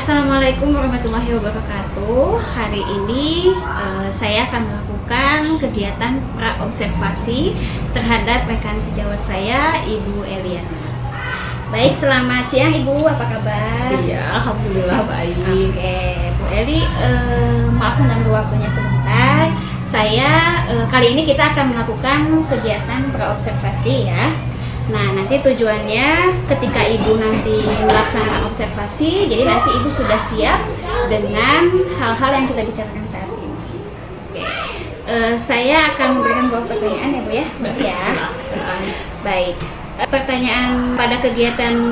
Assalamualaikum warahmatullahi wabarakatuh. Hari ini saya akan melakukan kegiatan praobservasi terhadap rekan sejawat saya, Ibu Eliana. Baik, selamat siang Ibu, apa kabar? Iya, alhamdulillah baik. Oke, Bu Eli, maaf mengganggu waktunya sebentar. Saya kali ini kita akan melakukan kegiatan praobservasi ya. Nah, nanti tujuannya ketika Ibu nanti melaksanakan observasi, jadi nanti Ibu sudah siap dengan hal-hal yang kita bicarakan saat ini. Saya akan memberikan beberapa pertanyaan ya Bu ya. Baik. Pertanyaan pada kegiatan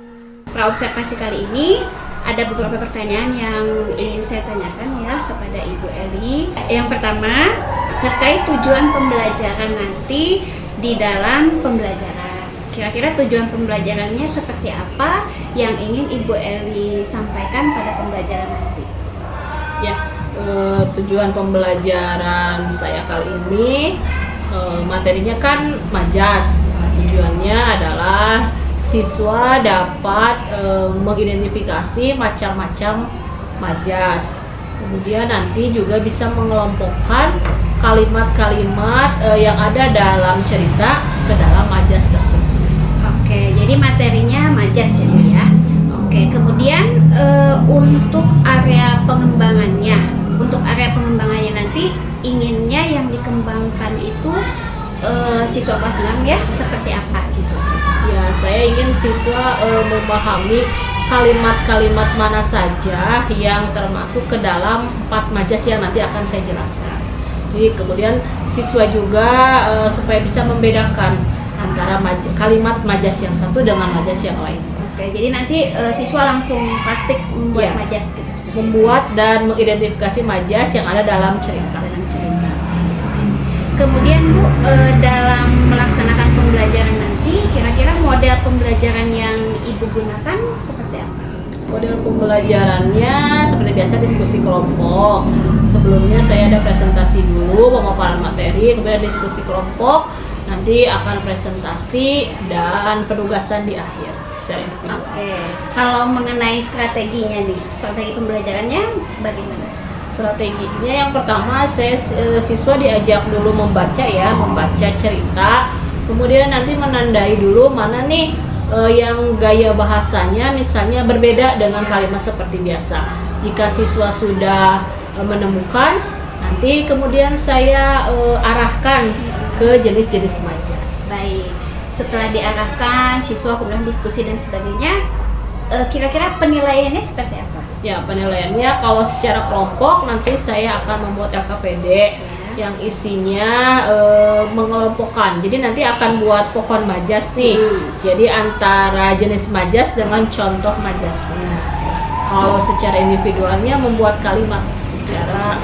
praobservasi kali ini ada beberapa pertanyaan yang ingin saya tanyakan ya kepada Ibu Eli. Yang pertama, terkait tujuan pembelajaran nanti di dalam pembelajaran. Kira-kira tujuan pembelajarannya seperti apa yang ingin Ibu Eli sampaikan pada pembelajaran nanti? Ya, tujuan pembelajaran saya kali ini materinya kan majas. Tujuannya adalah siswa dapat mengidentifikasi macam-macam majas. Kemudian nanti juga bisa mengelompokkan kalimat-kalimat yang ada dalam cerita ke dalam majas tersebut. Oke, jadi materinya majas ya Bu ya. Oke, kemudian untuk area pengembangannya nanti inginnya yang dikembangkan itu siswa kelas 6 ya, seperti apa gitu? Ya, saya ingin siswa memahami kalimat-kalimat mana saja yang termasuk ke dalam 4 majas yang nanti akan saya jelaskan. Jadi kemudian siswa juga supaya bisa membedakan antara kalimat majas yang satu dengan majas yang lain. Oke, jadi nanti siswa langsung praktik membuat Ya, majas gitu. membuat dan mengidentifikasi majas yang ada dalam cerita. Kemudian Bu, dalam melaksanakan pembelajaran nanti, kira-kira model pembelajaran yang Ibu gunakan seperti apa? Model pembelajarannya seperti biasa diskusi kelompok. Sebelumnya saya ada presentasi dulu, pemaparan materi, kemudian diskusi kelompok, nanti akan presentasi dan penugasan di akhir secara individual. Oke, kalau mengenai strateginya nih, strategi pembelajarannya bagaimana? Strateginya yang pertama siswa diajak dulu membaca cerita, kemudian nanti menandai dulu mana nih yang gaya bahasanya misalnya berbeda dengan kalimat seperti biasa. Jika siswa sudah menemukan, nanti kemudian saya arahkan ke jenis-jenis majas. Baik, setelah diarahkan siswa kemudian diskusi dan sebagainya, kira-kira penilaiannya seperti apa? Ya, penilaiannya kalau secara kelompok nanti saya akan membuat LKPD yang isinya mengelompokkan. Jadi nanti akan buat pohon majas nih. Jadi antara jenis majas dengan contoh majasnya. Kalau secara individualnya membuat kalimat secara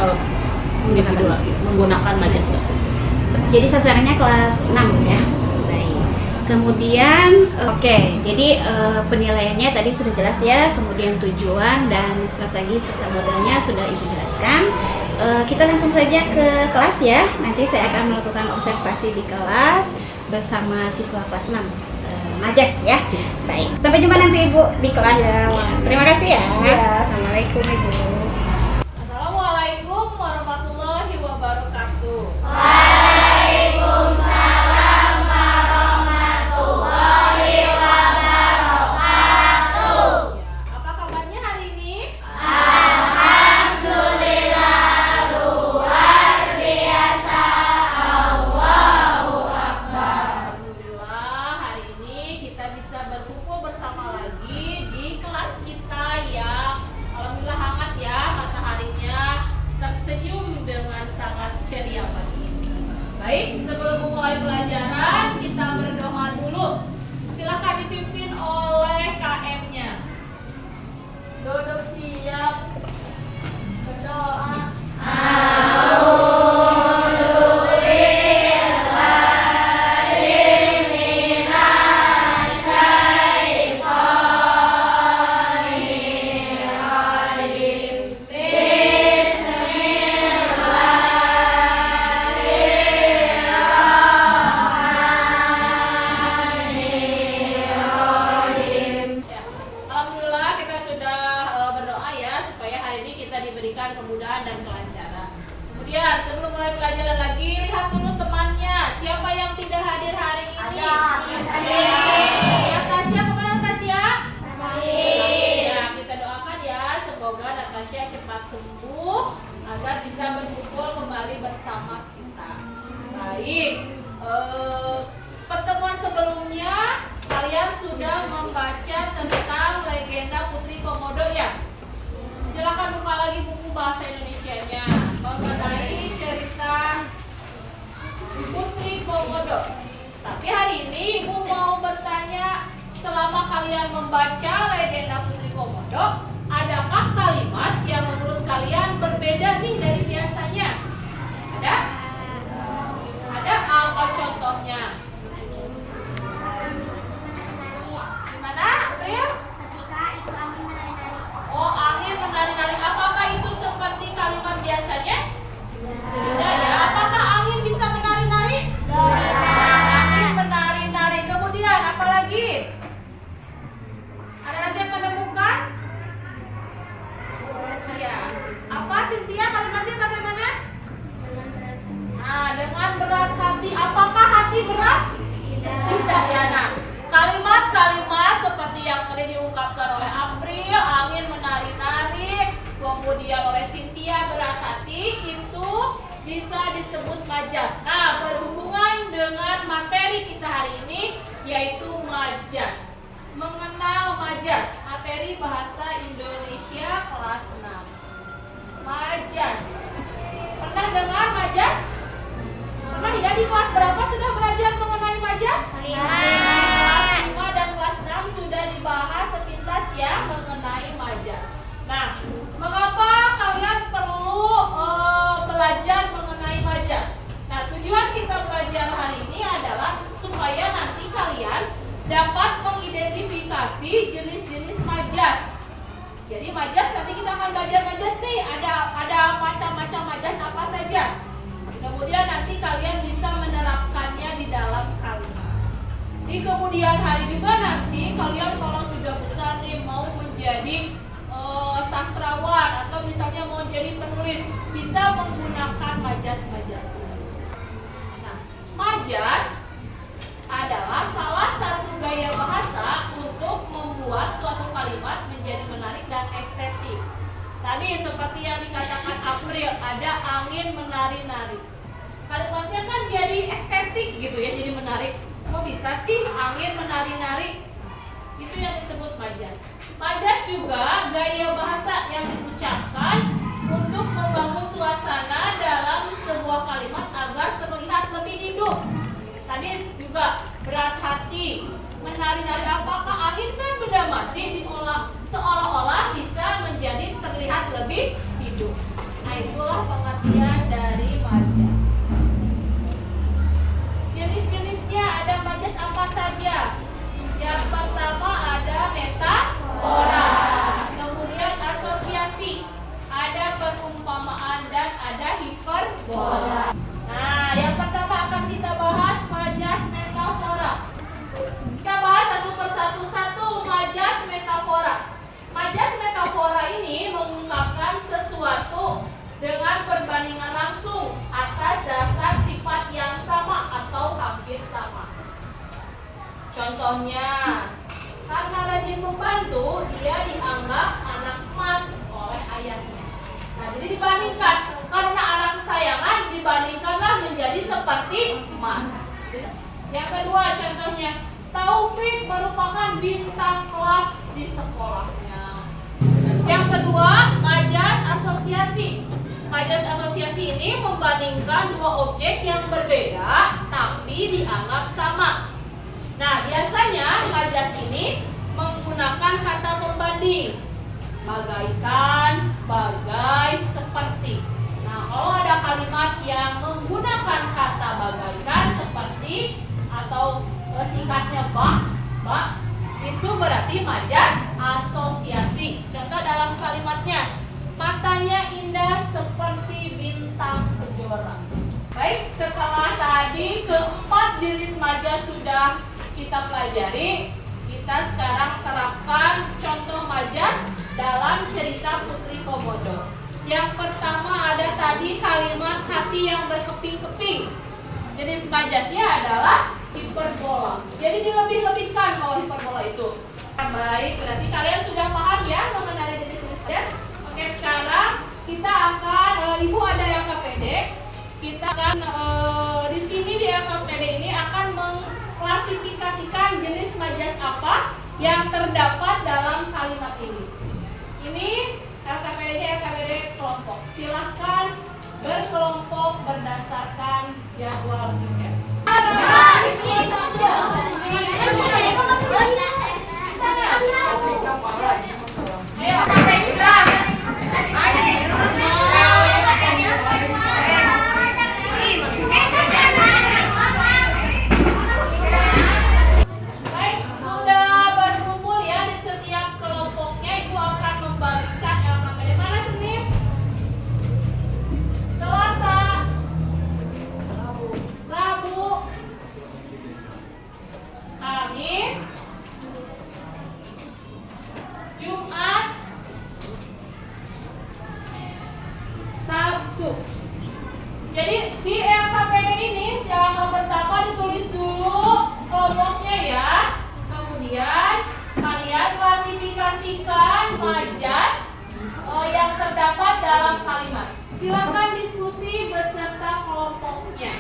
individual menggunakan majas tersebut. Jadi sasarannya kelas 6 ya. Baik. Kemudian jadi penilaiannya tadi sudah jelas ya, kemudian tujuan dan strategi serta modalnya sudah Ibu jelaskan. Kita langsung saja ke kelas ya. Nanti saya akan melakukan observasi di kelas bersama siswa kelas 6 majas ya. Baik. Sampai jumpa nanti Ibu di kelas. Ya. Terima kasih ya. Assalamualaikum Ibu. Assalamualaikum warahmatullahi wabarakatuh. Apa kabarnya hari ini? Alhamdulillah, hari ini kita bisa berkumpul bersama lagi di kelas kita yang alhamdulillah hangat ya. diberikan kemudahan dan kelancaran. Kemudian sebelum mulai pelajaran lagi, lihat dulu temannya. Siapa yang tidak hadir hari ini? Natasha, kemana Natasha? Ya, kita doakan ya, semoga Natasha cepat sembuh agar bisa berkumpul kembali bersama kita. Baik, pertemuan sebelumnya kalian sudah membaca tentang legenda Putri Komodo ya? Silakan buka lagi buku bahasa Indonesianya mengenai cerita Putri Komodo. Tapi hari ini Ibu mau bertanya, selama kalian membaca legenda Putri Komodo, adakah kalimat yang menurut kalian berbeda nih dari biasanya? Ada? Ada apa contohnya? Gimana, April? Oh, angin menari-nari. Apakah itu seperti kalimat biasanya? Tidak ya. Apakah angin bisa menari-nari? Angin menari-nari. Kemudian apa lagi? Ada lagi yang menemukan? Iya. Apa Cynthia, kalimatnya bagaimana? Nah, dengan berat hati. Apakah hati berat? Tidak ya. Nah, kalimat-kalimat seperti yang tadi diungkapkan oleh April, angin menari-nari, kemudian oleh Cynthia berat hati, itu bisa disebut majas. Nah, berhubungan dengan materi kita hari ini, yaitu majas. Mengenal majas, materi bahasa Indonesia kelas 6. Majas. Pernah dengar majas? Pernah ya? Di kelas berapa sudah belajar mengenai majas? Kelas 5 dan kelas 6 sudah dibahas sepintas ya mengenai majas. Nah, mengapa kalian perlu belajar mengenai majas? Nah, tujuan kita belajar hari ini adalah supaya nanti kalian dapat mengidentifikasi jenis-jenis majas. Jadi majas, nanti kita akan belajar majas nih, ada macam-macam majas apa saja. Kemudian nanti kalian bisa menerapkannya di dalam kalimat. Di kemudian hari juga nanti kalian kalau sudah besar nih mau menjadi sastrawan atau misalnya mau jadi penulis, bisa menggunakan majas-majas ini. Nah, majas adalah salah satu gaya bahasa untuk membuat suatu kalimat menjadi menarik dan estetik. Tadi seperti yang dikatakan April, ada angin menari-nari. Kalimatnya kan jadi estetik gitu ya, jadi menarik. Kok bisa sih angin menari-nari? Itu yang disebut majas. Majas juga gaya bahasa yang diucapkan untuk membangun suasana dalam sebuah kalimat agar terlihat lebih hidup. Tadi juga berat hati, menari-nari. Apakah angin kan benda mati, diolah seolah-olah bisa menjadi terlihat lebih hidup. Nah, itulah pengertian dari majas. Jenis-jenisnya ada majas apa saja? Yang pertama ada metafora, kemudian asosiasi, ada perumpamaan dan ada hiperbola. Nah, yang pertama akan kita bahas majas metafora. Kita bahas satu majas metafora. Majas metafora ini mengungkapkan sesuatu dengan perbandingan langsung atas dasar sifat yang sama atau hampir sama. Contohnya, karena rajin membantu, dia dianggap anak emas oleh ayahnya. Nah, jadi dibandingkan, karena anak kesayangan dibandingkanlah menjadi seperti emas. Yang kedua contohnya, Taufik merupakan bintang kelas di sekolahnya. Yang kedua, majas asosiasi. Majas asosiasi ini membandingkan dua objek yang berbeda tapi dianggap sama. Nah, biasanya majas ini menggunakan kata pembanding. Bagaikan, bagai, seperti. Nah, kalau ada kalimat yang menggunakan kata bagaikan, seperti, atau singkatnya bak, itu berarti majas asosiasi. Contoh dalam kalimatnya, matanya indah seperti bintang kejora. Baik, setelah tadi keempat jenis majas sudah kita pelajari, kita sekarang terapkan contoh majas dalam cerita Putri Komodo. Yang pertama ada tadi kalimat hati yang berkeping-keping. Jenis majasnya adalah hiperbola. Jadi dilebih-lebihkan kalau hiperbola itu. Baik, berarti kalian sudah paham ya mengenai jenis-jenis majas. Oke, sekarang kita akan Ibu ada yang KPD. Kita akan di sini di LKPD ini akan mengklasifikasikan jenis majas apa yang terdapat dalam kalimat ini. Ini LKPD-nya LKPD kelompok. Silahkan berkelompok berdasarkan jadwal tiket. Baik, sudah berkumpul ya di setiap kelompoknya. Ibu akan membagikan LKPD. Mana Senin? Selasa, Rabu, Kamis, Jumat, Sabtu. Jadi di LKPD ini yang pertama ditulis dulu kelompoknya ya. Kemudian kalian klasifikasikan majas yang terdapat dalam kalimat. Silakan diskusi beserta kelompoknya.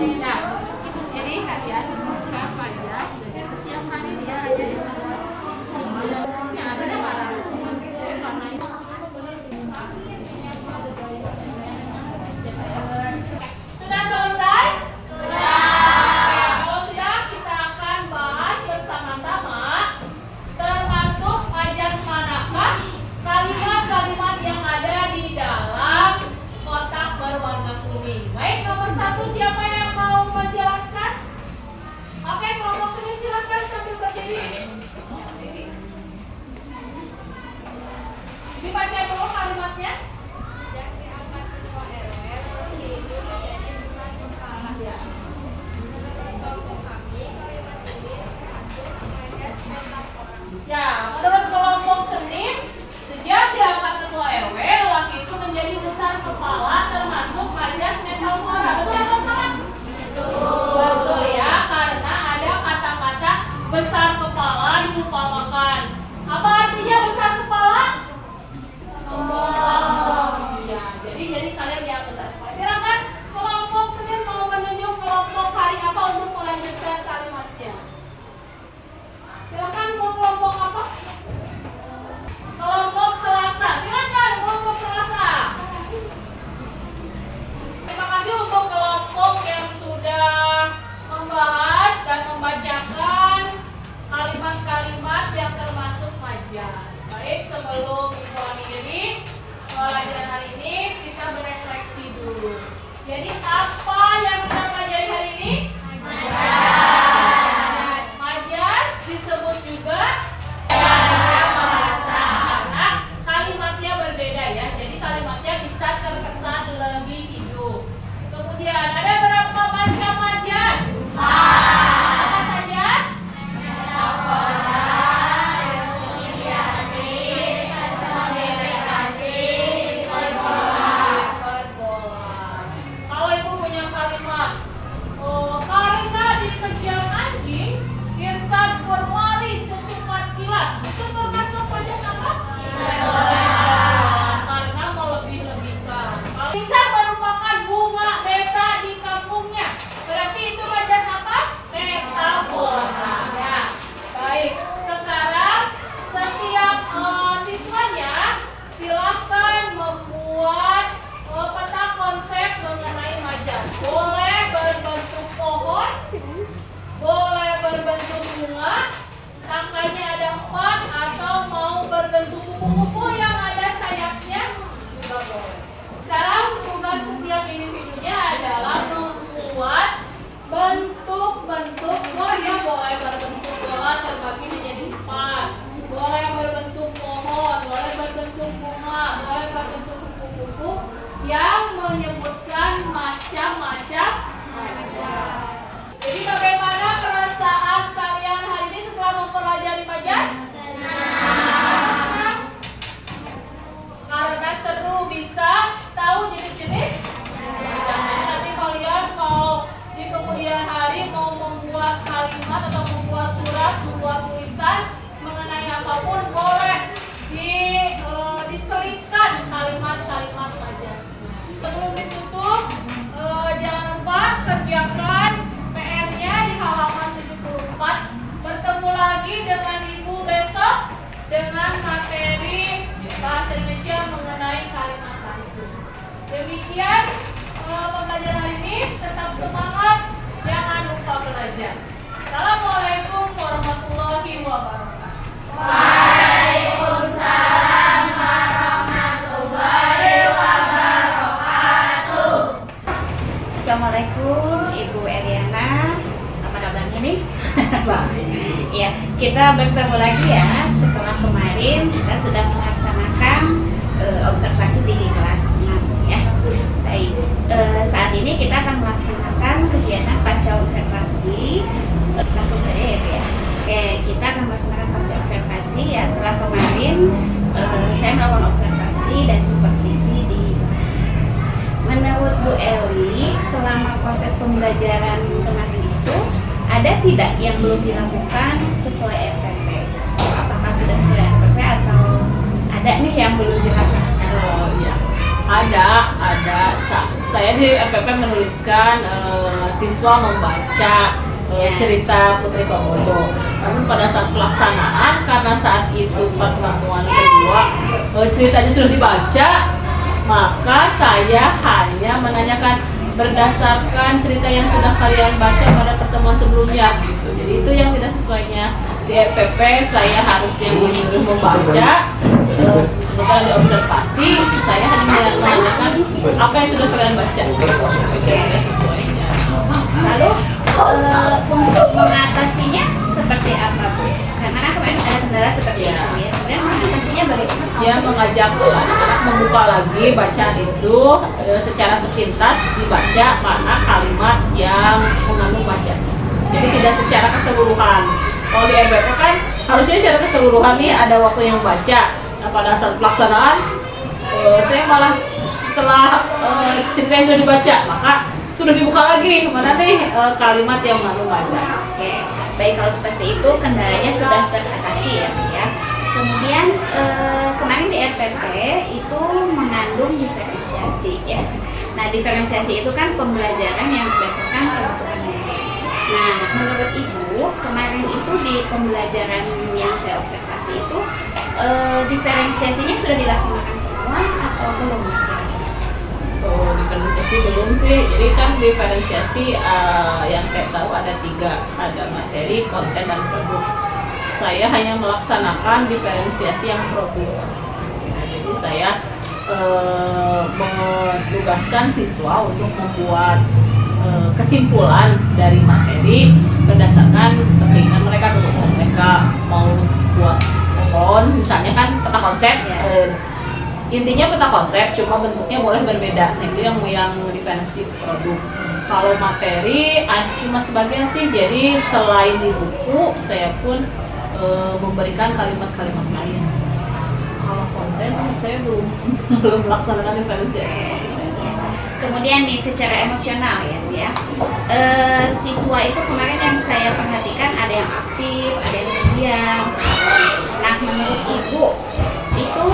Nah, jadi kalian sekarang majas setiap hari dia ada di sana. Ya, ada mana? Sudah selesai? Sudah. Kalau sudah, kita akan bahas bersama-sama termasuk majas manakah kalimat-kalimat yang ada di dalam kotak berwarna kuning. Baik, nomor 1 siapa yang mau menjelaskan? Oke, kelompok Senin silakan sambil berdiri. Dibaca dulu kalimatnya. Ya, menurut kelompok Senin, sejak diangkat ketua RW, lelaki itu menjadi besar kepala termasuk majas metafora. Betul atau salah? Betul ya, karena ada kata-kata besar kepala diumpamakan. Apa artinya besar kepala? Sombong. Ya, jadi kalian yang besar kepala. Silakan kelompok Senin mau menunjuk kelompok hari apa untuk melanjutkan kalimatnya. Silakan mau kelompok apa? Kelompok Selasa. Silakan kelompok Selasa. Terima kasih untuk kelompok yang sudah membahas dan membacakan kalimat-kalimat yang termasuk majas. Baik, sebelum Ibu akhiri pelajaran hari ini, kita berefleksi dulu. Jadi apa yang kita pelajari hari ini? Majas. Majas disebut juga gaya bahasa karena kalimatnya berbeda ya. Jadi kalimatnya bisa terkesan lebih hidup. Kemudian ada berapa macam majas? Apa saja? Kalau Ibu punya kalimat, karena dikejar anjing, Irsan berlari secepat kilat. Itu termasuk majas apa? Karena melebih-lebihkan. Bintang merupakan bunga desa di kampungnya. Berarti itu majas apa? Metafora. Ya. Baik, sekarang setiap siswanya silahkan membuat peta konsep mengenai majas. Boleh berbentuk pohon, boleh berbentuk bunga, angkanya ada 4, atau mau berbentuk kupu-kupu yang ada sayapnya juga boleh. Sekarang tugas setiap individunya adalah membuat Assalamualaikum Ibu Eliana, apa kabarnya nih? Baik. Ya, kita bertemu lagi ya setelah kemarin kita sudah melaksanakan observasi di kelas 6 ya. Baik, saat ini kita akan melaksanakan kegiatan pasca observasi. Langsung saja ya Bu ya. Oke, kita akan melaksanakan pasca observasi ya. Setelah kemarin saya melakukan observasi dan supervisi di kelas 6. Menurut Bu Eli, selama proses pembelajaran kemarin itu ada tidak yang belum dilakukan sesuai RPP? Apakah sudah sesuai RPP atau ada nih yang belum dilaksanakan? Oh iya, ada. Saya di RPP menuliskan siswa membaca cerita Putri Komodo. Namun pada saat pelaksanaan, karena saat itu pertemuan kedua ceritanya sudah dibaca, maka saya hanya menanyakan berdasarkan cerita yang sudah kalian baca pada pertemuan sebelumnya gitu. Jadi itu yang tidak sesuainya di RPP, saya harusnya menyuruh membaca, sementara di observasi saya hanya menanyakan apa yang sudah kalian baca. Itu yang tidak sesuainya. Lalu untuk mengatasinya seperti apa Bu? Karena kan kemarin ada kendala seperti itu ya. Kemudian mengatasinya bagaimana? Dia mengajak anak-anak membuka lagi bacaan itu secara sepintas, dibaca mana kalimat yang mengandung Pancasila. Jadi tidak secara keseluruhan. Kalau di RPP kan harusnya secara keseluruhan nih ada waktu yang baca. Nah pada saat pelaksanaan saya malah setelah cerita yang sudah dibaca, maka sudah dibuka lagi mana nih kalimat yang mengandung Pancasila. Oke, baik kalau seperti itu kendalanya sudah teratasi ya Bu ya. Kemudian kemarin di RPP itu mengandung diferensiasi ya. Nah diferensiasi itu kan pembelajaran yang berdasarkan kebutuhan daerah. Nah menurut Ibu kemarin itu di pembelajaran yang saya observasi itu diferensiasinya sudah dilaksanakan semua atau belum? Oh, diferensiasi belum sih. Jadi kan diferensiasi yang saya tahu ada 3, ada materi, konten, dan produk. Saya hanya melaksanakan diferensiasi yang produk. Nah, jadi saya menugaskan siswa untuk membuat kesimpulan dari materi berdasarkan keinginan mereka. Kalau mereka mau buat pohon, misalnya kan peta konsep. Intinya peta konsep, cuma bentuknya boleh berbeda. Nah, itu yang diferensi produk. Kalau materi cuma sebagian sih. Jadi selain di buku, saya pun memberikan kalimat-kalimat lain. Kalau konten saya belum melaksanakan diferensiasi. Kemudian nih secara emosional ya Bu ya. Siswa itu kemarin yang saya perhatikan ada yang aktif, ada yang diam. Nah menurut Ibu itu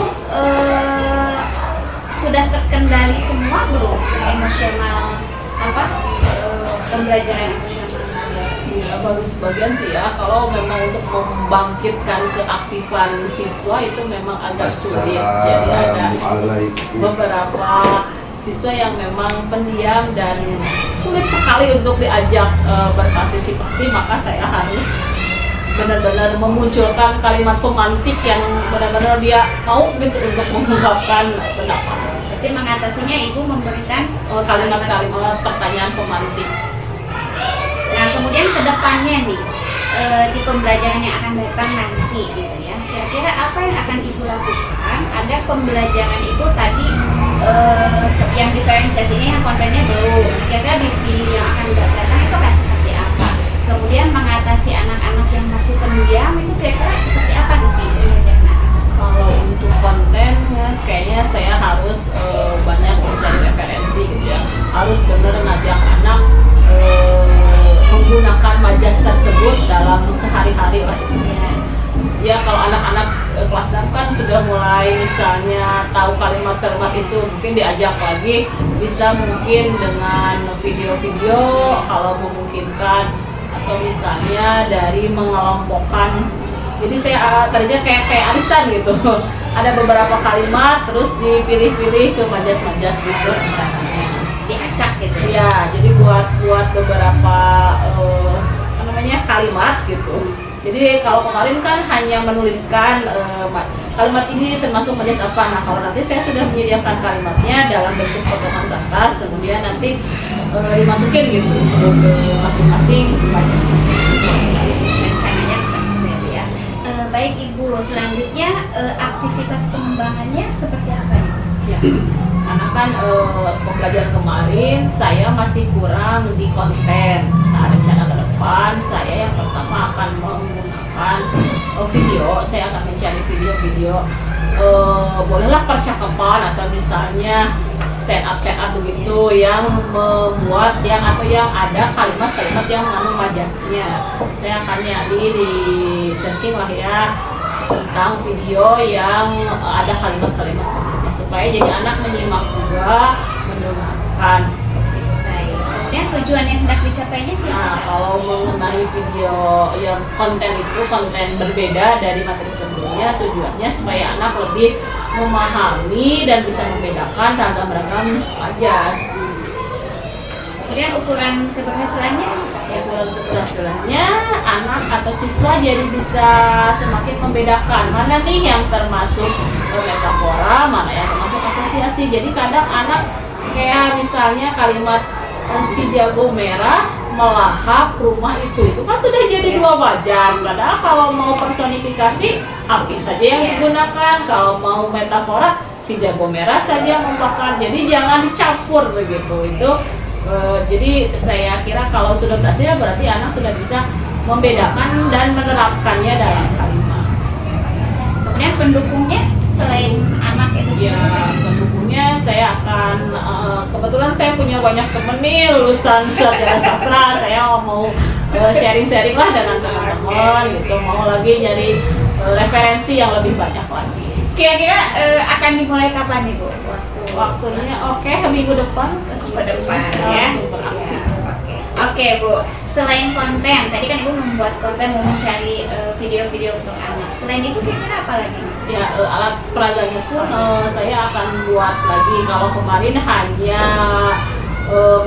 sudah terkendali semua belum emosional pembelajaran emosional? Ya, baru sebagian sih ya. Kalau memang untuk membangkitkan keaktifan siswa itu memang agak sulit. Jadi ada beberapa siswa yang memang pendiam dan sulit sekali untuk diajak berpartisipasi, maka saya harus benar-benar memunculkan kalimat pemantik yang benar-benar dia mau gitu untuk mengungkapkan pendapat. Berarti mengatasinya Ibu memberikan kalimat-kalimat pertanyaan pemantik. Nah kemudian kedepannya nih di pembelajaran yang akan datang nanti gitu ya, kira-kira apa yang akan Ibu lakukan agar pembelajaran itu tadi yang diferensiasi ini yang kontennya belum, kira-kira di yang akan datang itu akan seperti apa? Kemudian mengatasi anak-anak yang masih pendiam itu kira-kira seperti apa nanti pembelajaran? Kalau untuk konten ya, kayaknya saya harus banyak mencari referensi gitu ya. Harus benar ngajak anak menggunakan majas tersebut dalam sehari-hari lah istilahnya. Ya kalau anak-anak kelas 6 kan sudah mulai misalnya tahu kalimat-kalimat itu, mungkin diajak lagi bisa mungkin dengan video-video kalau memungkinkan, atau misalnya dari mengelompokkan. Jadi saya tadinya kayak arisan gitu. Ada beberapa kalimat terus dipilih-pilih ke majas-majas gitu rencananya. Diacak gitu. Ya, jadi buat beberapa kalimat gitu. Jadi kalau kemarin kan hanya menuliskan kalimat ini termasuk majas apa. Nah, kalau nanti saya sudah menyediakan kalimatnya dalam bentuk potongan kertas, kemudian nanti dimasukin gitu ke masing-masing majas. Rencananya seperti itu ya. Baik Ibu, selanjutnya aktivitas pengembangannya seperti apa ya? Ya, karena kan pembelajaran kemarin saya masih kurang di konten. Nah, rencana ke depan saya yang pertama akan menggunakan video. Saya akan mencari video-video bolehlah percakapan atau misalnya stand up begitu yang membuat yang ada kalimat-kalimat yang mengandung majasnya. Saya akan nyari di searching lah ya tentang video yang ada kalimat-kalimat majasnya supaya jadi anak menyimak juga, mendengarkan. Baik. Kemudian tujuan yang hendak dicapainya Nah, gimana? kalau mengenai video yang konten itu konten berbeda dari materi sebelumnya, tujuannya supaya anak lebih memahami dan bisa membedakan ragam-ragam majas. Kemudian ukuran keberhasilannya seperti apa? Ukuran keberhasilannya anak atau siswa jadi bisa semakin membedakan mana nih yang termasuk metafora, mana yang termasuk asosiasi. Jadi kadang anak kayak misalnya kalimat si jago merah melahap rumah itu kan sudah jadi dua majas. Padahal kalau mau personifikasi api saja yang digunakan, kalau mau metafora si jago merah saja yang membakar. Jadi jangan dicampur begitu itu. Jadi saya kira kalau sudah berhasil berarti anak sudah bisa membedakan dan menerapkannya dalam kalimat. Kemudian pendukungnya selain anak itu Ya, pendukungnya saya akan kebetulan saya punya banyak temen nih lulusan sarjana sastra. Saya mau sharing-sharing lah dengan teman-teman gitu, mau lagi nyari referensi yang lebih banyak lagi. Kira-kira akan dimulai kapan nih Bu? Waktunya oke, minggu depan Ya. Oke Bu, selain konten, tadi kan Ibu membuat konten mau mencari video-video untuk anak. Selain itu kira-kira apa lagi? Ya, alat peraganya pun saya akan buat lagi. Kalau kemarin hanya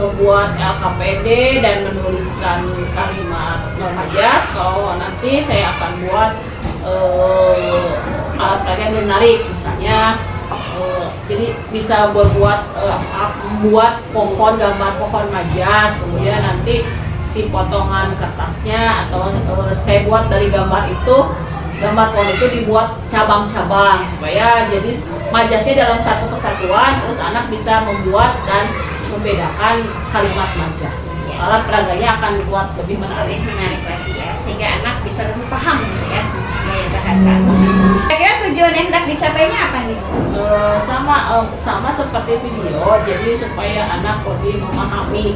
membuat LKPD dan menuliskan kalimat majas, kalau nanti saya akan buat alat peraga yang menarik, misalnya jadi bisa buat pohon, gambar pohon majas, kemudian nanti si potongan kertasnya atau saya buat dari gambar itu, gambar pohon itu dibuat cabang-cabang supaya jadi majasnya dalam satu kesatuan, terus anak bisa membuat dan membedakan kalimat majas. Alat peraganya akan dibuat lebih menarik. Menarik lagi ya, sehingga anak bisa lebih paham ya gaya bahasa. Kira-kira tujuan yang hendak dicapainya apa nih? Sama seperti video, jadi supaya anak lebih memahami.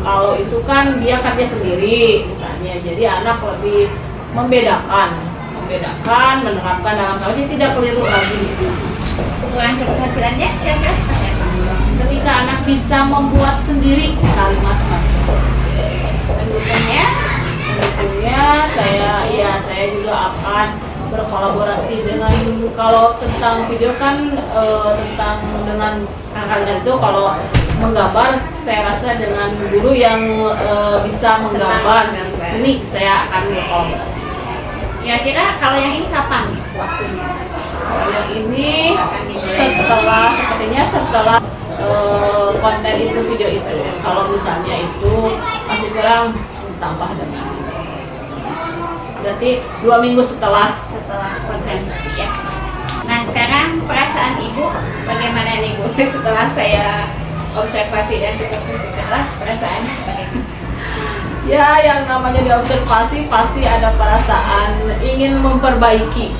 Kalau itu kan dia kerja sendiri misalnya, jadi anak lebih membedakan, menerapkan dalam hal ini tidak keliru lagi. Ukuran keberhasilannya kira-kira seperti apa? Ketika anak bisa membuat sendiri kalimat majas. Pendukungnya saya juga akan berkolaborasi dengan, kalau tentang video kan tentang dengan kalian itu, kalau menggambar saya rasa dengan guru yang bisa menggambar seni saya akan berkolaborasi. kira-kira kalau yang ini kapan waktunya? Kalau yang ini setelah konten itu, video itu. Kalau misalnya itu masih kurang, tambah dengan berarti 2 minggu setelah konten ya. Nah sekarang perasaan Ibu bagaimana nih Bu? Setelah saya observasi dan supervisi kelas, perasaannya seperti apa? ya, yang namanya diobservasi pasti ada perasaan ingin memperbaiki.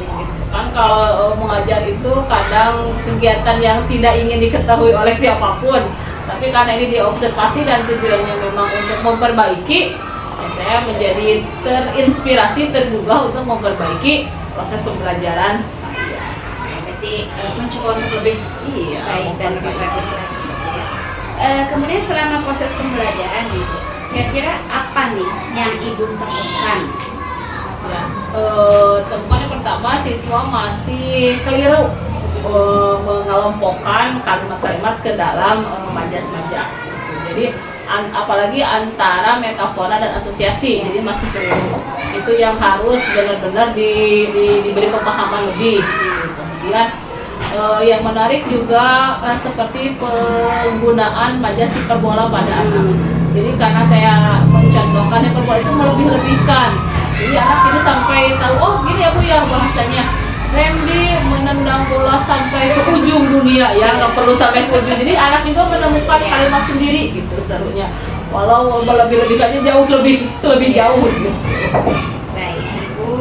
Kan kalau mengajar itu kadang kegiatan yang tidak ingin diketahui oleh siapapun, tapi karena ini diobservasi dan tujuannya memang untuk memperbaiki, ya saya menjadi terinspirasi, tergugah untuk memperbaiki proses pembelajaran saya. Berarti mencoba untuk lebih baik dan lebih bagus lagi. Kemudian selama proses pembelajaran Ibu, kira-kira apa nih yang Ibu temukan? Ya, temuan yang pertama, siswa masih keliru mengelompokkan kalimat-kalimat ke dalam majas-majas. Jadi apalagi antara metafora dan asosiasi, jadi masih keliru. Itu yang harus benar-benar diberi pemahaman lebih. Gitu. Kemudian yang menarik juga seperti penggunaan majas hiperbola pada anak. Jadi karena saya mencontohkan hiperbola itu melebih-lebihkan. Jadi anak ini sampai tahu, oh gini ya Bu ya bahasanya. Randy menendang bola sampai ke ujung dunia ya, nggak perlu sampai ke ujung. Jadi anak juga menemukan kalimat sendiri gitu serunya. Walau melebih-lebihkannya jauh lebih jauh gitu. Baik Ibu,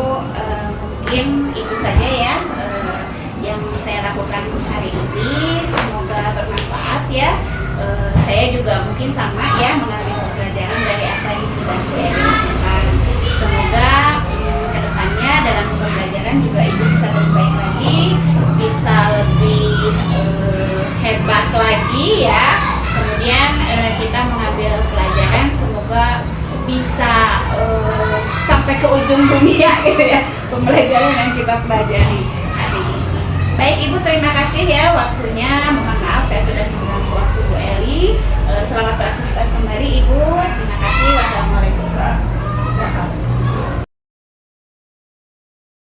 mungkin itu saja ya yang saya lakukan hari ini. Semoga bermanfaat ya. Saya juga mungkin sama ya mengambil pelajaran dari apa yang sudah saya lakukan. Semoga kedepannya dalam pembelajaran juga Ibu bisa lebih baik lagi, bisa lebih hebat lagi ya. Kemudian kita mengambil pelajaran, semoga bisa sampai ke ujung dunia gitu ya, pembelajaran yang kita pelajari hari ini. Baik Ibu, terima kasih ya waktunya. Mohon maaf saya sudah mengganggu waktu Bu Eli. Selamat beraktivitas kembali Ibu.